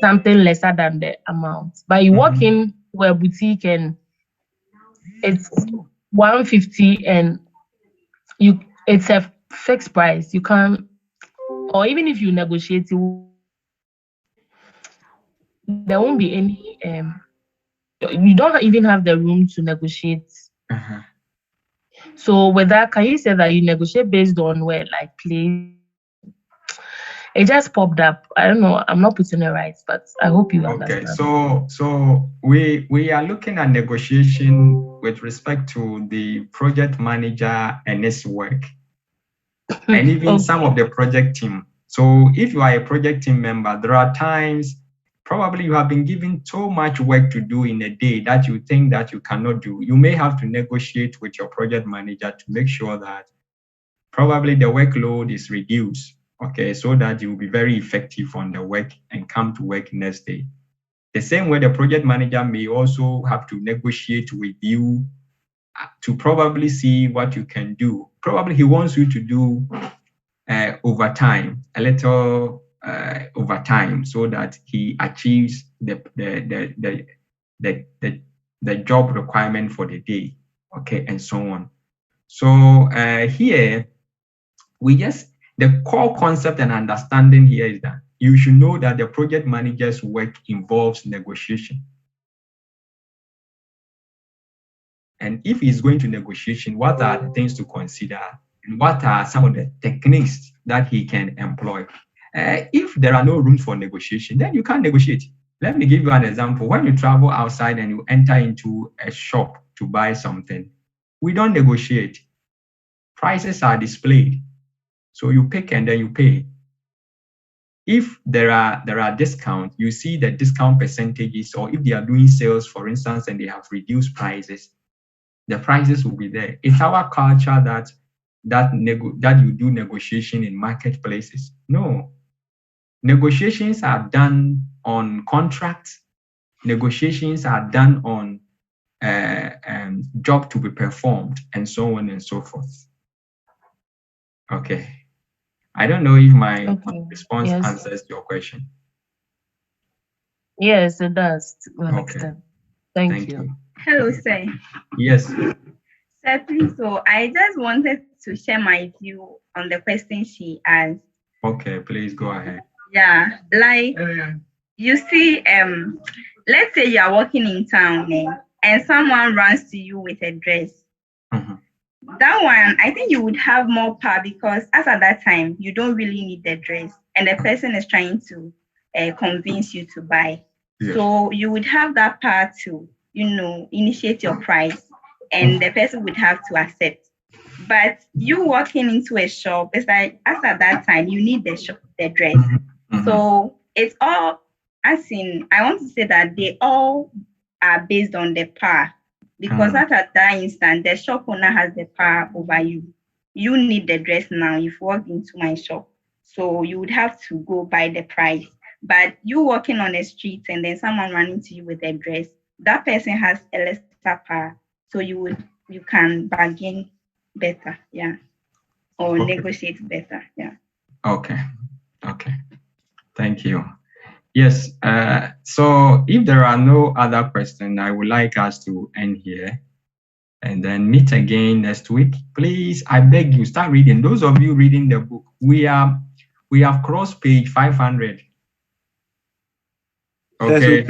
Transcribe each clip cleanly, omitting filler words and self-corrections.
something lesser than the amount. But you walk in to a boutique and it's 150 and it's a fixed price. You can't, or even if you negotiate, there won't be any you don't even have the room to negotiate. So with that, can you say that you negotiate based on where, like, place? It just popped up. I don't know. I'm not putting it right, but I hope you understand. Okay, so we are looking at negotiation with respect to the project manager and his work, and even some of the project team. So if you are a project team member, there are times probably you have been given so much work to do in a day that you think that you cannot do. You may have to negotiate with your project manager to make sure that probably the workload is reduced, okay, so that you will be very effective on the work and come to work next day. The same way the project manager may also have to negotiate with you to probably see what you can do. Probably he wants you to do overtime, a little overtime, so that he achieves the job requirement for the day, okay, and so on. So here, the core concept and understanding here is that you should know that the project manager's work involves negotiation. And if he's going to negotiation, what are the things to consider? And what are some of the techniques that he can employ? If there are no rooms for negotiation, then you can't negotiate. Let me give you an example. When you travel outside and you enter into a shop to buy something, we don't negotiate. Prices are displayed. So you pick and then you pay. If there are discounts, you see the discount percentages, or if they are doing sales, for instance, and they have reduced prices, the prices will be there. It's our culture that you do negotiation in marketplaces. No. Negotiations are done on contracts. Negotiations are done on job to be performed, and so on and so forth. Okay. I don't know if my response answers your question. Yes, it does. Okay. Thank you. Hello, sir. Yes. Sir, please, so I just wanted to share my view on the question she asked. Okay, please go ahead. Yeah, like you see, let's say you are walking in town and someone runs to you with a dress. That one, I think you would have more power, because as at that time, you don't really need the dress and the person is trying to convince you to buy. Yes. So you would have that power to, initiate your price, and the person would have to accept. But you walking into a shop, it's like, as at that time, you need the dress. So it's all, I want to say that they all are based on the power. Because at that instant, the shop owner has the power over you. You need the dress now. You've walked into my shop, so you would have to go by the price. But you walking on the street and then someone running to you with a dress, that person has a lesser power. So you can bargain better, yeah, or negotiate better, yeah. Okay. Thank you. Yes, so if there are no other questions, I would like us to end here and then meet again next week. Please, I beg you, start reading. Those of you reading the book, we have crossed page 500. Okay.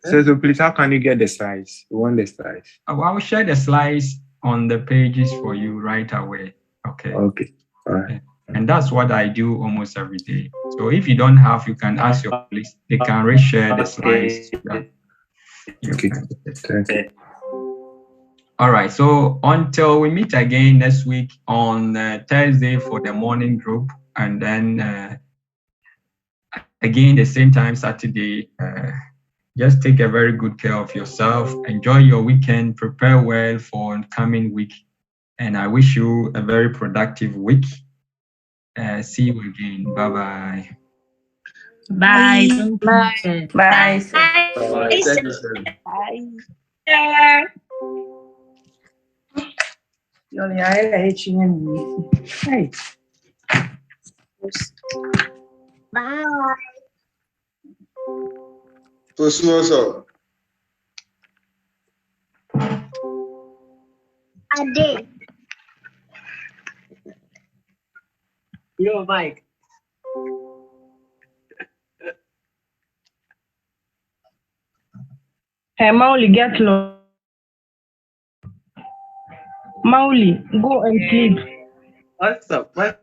So please, how can you get the slides? We want the slides. I will share the slides on the pages for you right away. Okay. Okay. All right. And that's what I do almost every day. So if you don't have, you can ask your colleagues. They can reshare the slides. Okay. All right. So until we meet again next week on Thursday for the morning group, and then again the same time Saturday. Just take a very good care of yourself. Enjoy your weekend. Prepare well for coming week. And I wish you a very productive week. See you again. Bye-bye. Bye. Bye. Bye. Bye. So. Ade. Yo, Mike. Hey, Mauli, get low. Mauli, go and sleep. What's up? What?